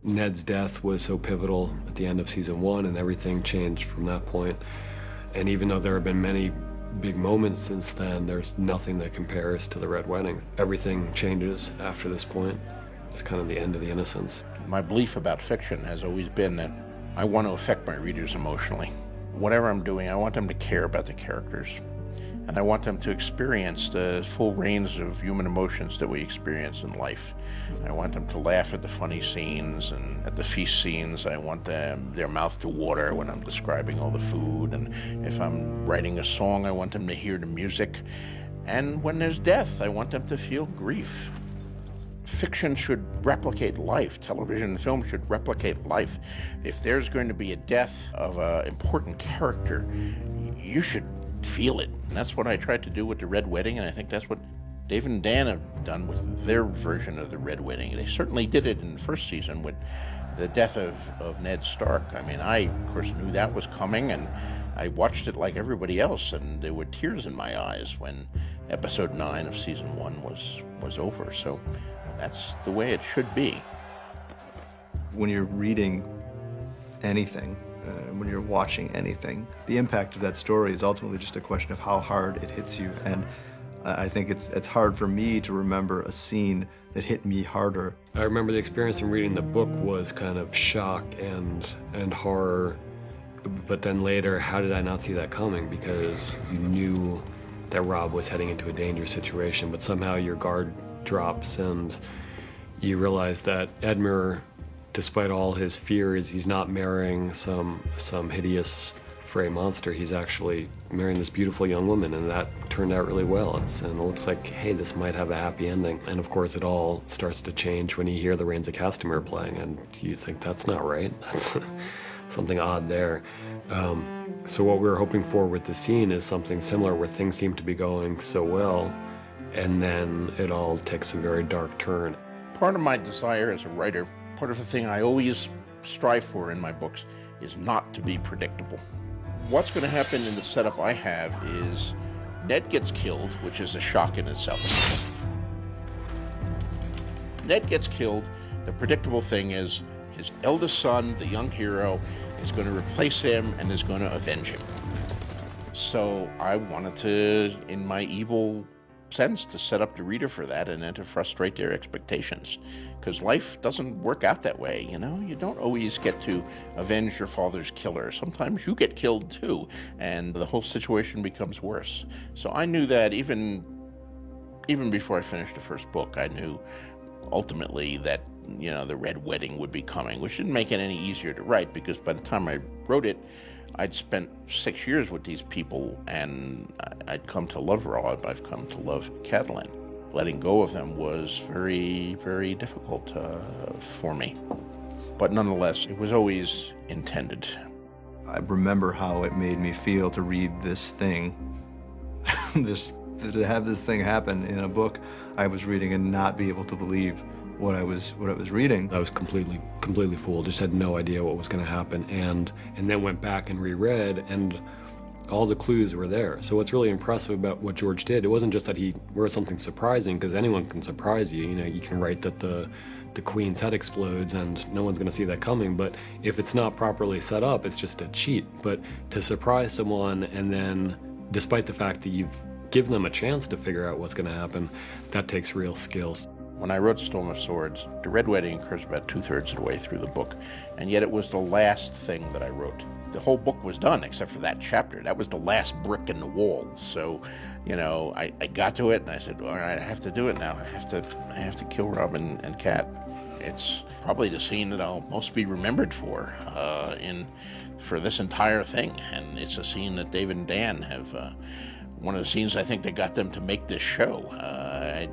Ned's death was so pivotal at the end of season 1, and everything changed from that point. And even though there have been many big moments since then, there's nothing that compares to the Red Wedding. Everything changes after this point. It's kind of the end of the innocence. My belief about fiction has always been that I want to affect my readers emotionally. Whatever I'm doing, I want them to care about the characters. And I want them to experience the full range of human emotions that we experience in life. I want them to laugh at the funny scenes and at the feast scenes. I want their mouth to water when I'm describing all the food. And if I'm writing a song, I want them to hear the music. And when there's death, I want them to feel grief. Fiction should replicate life. Television and film should replicate life. If there's going to be a death of an important character, you should feel it. And that's what I tried to do with the Red Wedding, and I think that's what David and Dan have done with their version of the Red Wedding. They certainly did it in the first season with the death of Ned Stark. I mean, I, of course, knew that was coming, and I watched it like everybody else, and there were tears in my eyes when episode 9 of season 1 was over. So that's the way it should be. When you're reading anything, when you're watching anything, the impact of that story is ultimately just a question of how hard it hits you. And I think it's hard for me to remember a scene that hit me harder. I remember the experience in reading the book was kind of shock and horror, but then later, how did I not see that coming? Because you knew that Robb was heading into a dangerous situation, but somehow your guard drops and you realize that Edmure, despite all his fears, he's not marrying some hideous Frey monster. He's actually marrying this beautiful young woman, and that turned out really well. And it looks like, hey, this might have a happy ending. And of course, it all starts to change when you hear the Rains of Castamere playing, and you think that's not right. That's something odd there. So what we were hoping for with the scene is something similar, where things seem to be going so well, and then it all takes a very dark turn. Part of my desire as a writer, part of the thing I always strive for in my books, is not to be predictable. What's going to happen in the setup I have is Ned gets killed, which is a shock in itself. Ned gets killed. The predictable thing is his eldest son, the young hero, is going to replace him and is going to avenge him. So I wanted to, in my evil sense, to set up the reader for that and then to frustrate their expectations. Because life doesn't work out that way, you know? You don't always get to avenge your father's killer. Sometimes you get killed too, and the whole situation becomes worse. So I knew that even before I finished the first book, I knew ultimately that, you know, the Red Wedding would be coming, which didn't make it any easier to write, because by the time I wrote it, I'd spent 6 years with these people, and I'd come to love Robb. I've come to love Catelyn. Letting go of them was very, very difficult for me. But nonetheless, it was always intended. I remember how it made me feel to read this thing, to have this thing happen in a book I was reading and not be able to believe what I was reading. I was completely fooled, just had no idea what was going to happen, and then went back and reread, and all the clues were there. So what's really impressive about what George did, it wasn't just that he wrote something surprising, because anyone can surprise you. You know, you can write that the queen's head explodes and no one's going to see that coming, but if it's not properly set up, it's just a cheat. But to surprise someone, and then, despite the fact that you've given them a chance to figure out what's going to happen, that takes real skills. When I wrote Storm of Swords, the Red Wedding occurs about 2/3 of the way through the book, and yet it was the last thing that I wrote. The whole book was done except for that chapter. That was the last brick in the wall. So, you know, I got to it and I said, all right, I have to do it now. I have to kill Robb and Cat. It's probably the scene that I'll most be remembered for this entire thing, and it's a scene that David and Dan have. One of the scenes I think that got them to make this show.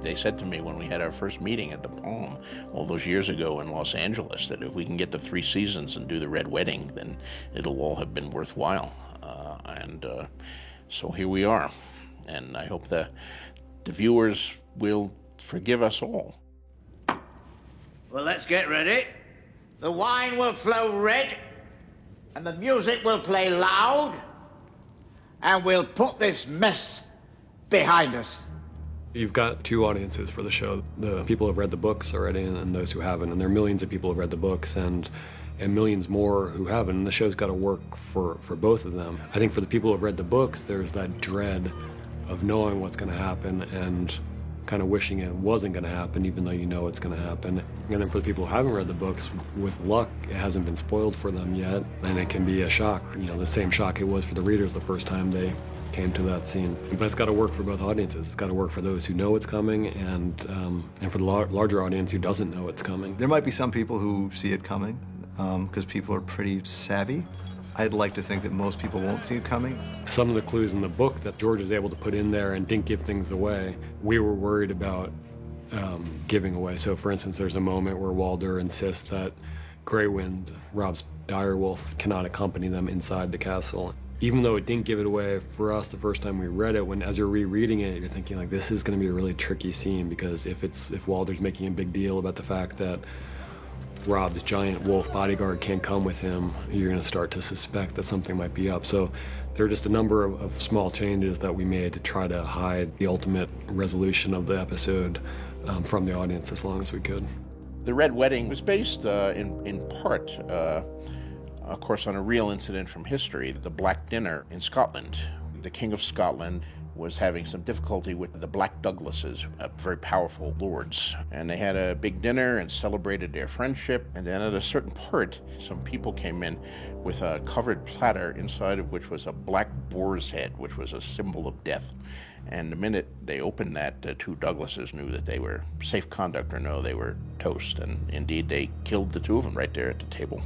They said to me when we had our first meeting at the Palm all those years ago in Los Angeles that if we can get to 3 seasons and do the Red Wedding, then it'll all have been worthwhile. So here we are. And I hope the viewers will forgive us all. Well, let's get ready. The wine will flow red, and the music will play loud, and we'll put this mess behind us. You've got two audiences for the show. The people who have read the books already and those who haven't. And there are millions of people who have read the books and millions more who haven't. And the show's got to work for both of them. I think for the people who have read the books, there's that dread of knowing what's going to happen and kind of wishing it wasn't going to happen, even though you know it's going to happen. And then for the people who haven't read the books, with luck, it hasn't been spoiled for them yet. And it can be a shock, the same shock it was for the readers the first time they came to that scene. But it's got to work for both audiences. It's got to work for those who know it's coming and for the larger audience who doesn't know it's coming. There might be some people who see it coming because people are pretty savvy. I'd like to think that most people won't see it coming. Some of the clues in the book that George was able to put in there and didn't give things away, we were worried about giving away. So for instance, there's a moment where Walder insists that Greywind, Robb's direwolf, cannot accompany them inside the castle. Even though it didn't give it away for us the first time we read it, as you're rereading it, you're thinking like, this is going to be a really tricky scene, because if Walder's making a big deal about the fact that Robb's giant wolf bodyguard can't come with him, you're going to start to suspect that something might be up. So there are just a number of small changes that we made to try to hide the ultimate resolution of the episode from the audience as long as we could. The Red Wedding was based in part, of course, on a real incident from history, the Black Dinner in Scotland. The King of Scotland was having some difficulty with the Black Douglases, very powerful lords. And they had a big dinner and celebrated their friendship. And then at a certain part, some people came in with a covered platter inside of which was a black boar's head, which was a symbol of death. And the minute they opened that, the two Douglases knew that they were safe conduct or no, they were toast. And indeed, they killed the two of them right there at the table.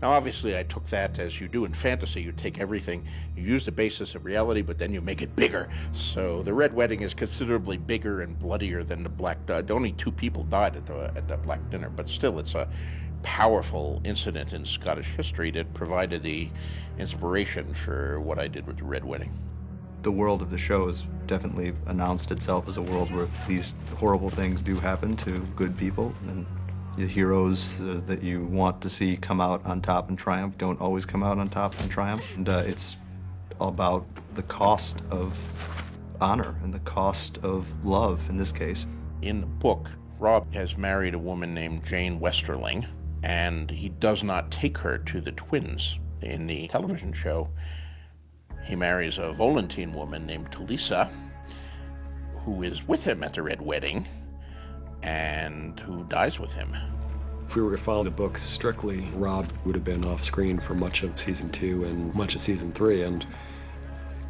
Now, obviously, I took that, as you do in fantasy. You take everything, you use the basis of reality, but then you make it bigger. So the Red Wedding is considerably bigger and bloodier than the Black. Only two people died at the Black Dinner, but still, it's a powerful incident in Scottish history that provided the inspiration for what I did with the Red Wedding. The world of the show has definitely announced itself as a world where these horrible things do happen to good people, and the heroes that you want to see come out on top and triumph don't always come out on top and triumph. And it's about the cost of honor and the cost of love in this case. In the book, Robb has married a woman named Jane Westerling, and he does not take her to the twins. In the television show, he marries a Volantine woman named Talisa, who is with him at the Red Wedding, and who dies with him. If we were to follow the books strictly, Robb would have been off screen for much of season 2 and much of season 3, and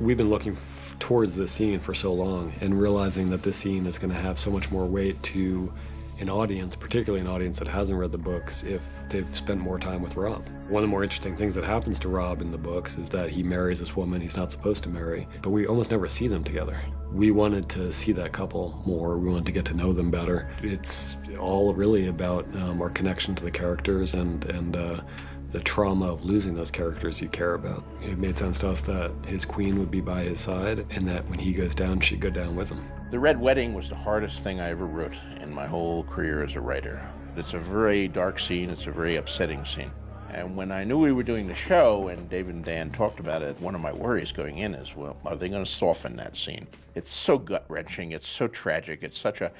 we've been looking towards this scene for so long and realizing that this scene is going to have so much more weight to an audience, particularly an audience that hasn't read the books, if they've spent more time with Robb. One of the more interesting things that happens to Robb in the books is that he marries this woman he's not supposed to marry, but we almost never see them together. We wanted to see that couple more. We wanted to get to know them better. It's all really about our connection to the characters and the trauma of losing those characters you care about. It made sense to us that his queen would be by his side and that when he goes down, she'd go down with him. The Red Wedding was the hardest thing I ever wrote in my whole career as a writer. It's a very dark scene. It's a very upsetting scene. And when I knew we were doing the show and David and Dan talked about it, one of my worries going in is, well, are they going to soften that scene? It's so gut-wrenching. It's so tragic. It's such a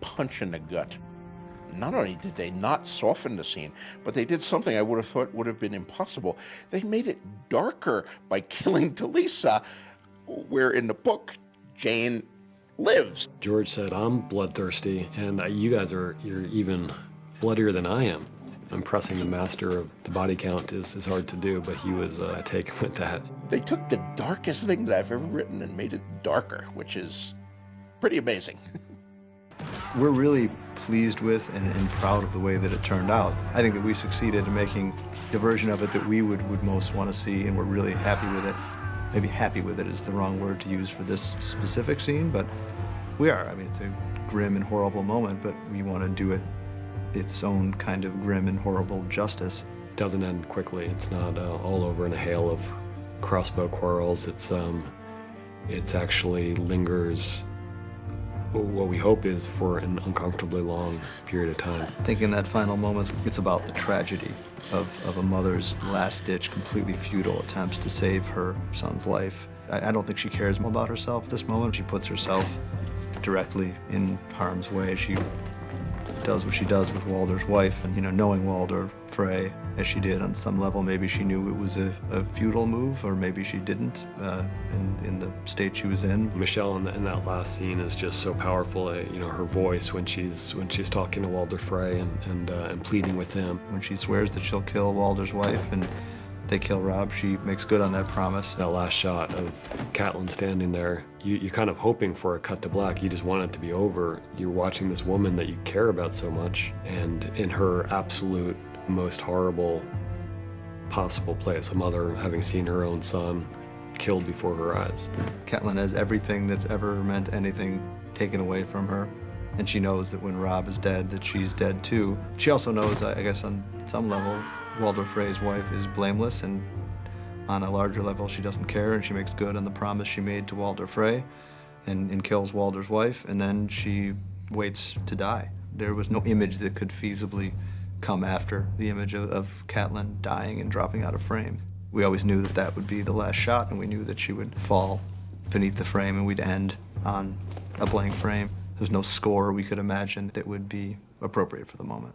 punch in the gut. Not only did they not soften the scene, but they did something I would have thought would have been impossible. They made it darker by killing Talisa, where in the book, Jane lives. George said, I'm bloodthirsty, and you're even bloodier than I am. Impressing the master of the body count is hard to do, but he was taken with that. They took the darkest thing that I've ever written and made it darker, which is pretty amazing. We're really pleased with and proud of the way that it turned out. I think that we succeeded in making the version of it that we would most want to see, and we're really happy with it. Maybe happy with it is the wrong word to use for this specific scene, but we are. I mean, it's a grim and horrible moment, but we want to do it its own kind of grim and horrible justice. It doesn't end quickly. It's not all over in a hail of crossbow quarrels. It's actually lingers what we hope is for an uncomfortably long period of time. I think in that final moment, it's about the tragedy of a mother's last-ditch, completely futile attempts to save her son's life. I don't think she cares more about herself at this moment. She puts herself directly in harm's way. She does what she does with Walder's wife, and knowing Walder Frey as she did on some level, maybe she knew it was a futile move, or maybe she didn't in the state she was in. Michelle in that last scene is just so powerful. Her voice when she's talking to Walder Frey and pleading with him. When she swears that she'll kill Walder's wife and they kill Robb, she makes good on that promise. That last shot of Catelyn standing there, you're kind of hoping for a cut to black. You just want it to be over. You're watching this woman that you care about so much, and in her absolute most horrible possible place, a mother having seen her own son killed before her eyes. Catelyn has everything that's ever meant anything taken away from her, and she knows that when Robb is dead, that she's dead too. She also knows, I guess on some level, Walder Frey's wife is blameless, and on a larger level she doesn't care, and she makes good on the promise she made to Walder Frey and kills Walder's wife, and then she waits to die. There was no image that could feasibly come after the image of Catelyn dying and dropping out of frame. We always knew that that would be the last shot, and we knew that she would fall beneath the frame and we'd end on a blank frame. There's no score we could imagine that would be appropriate for the moment.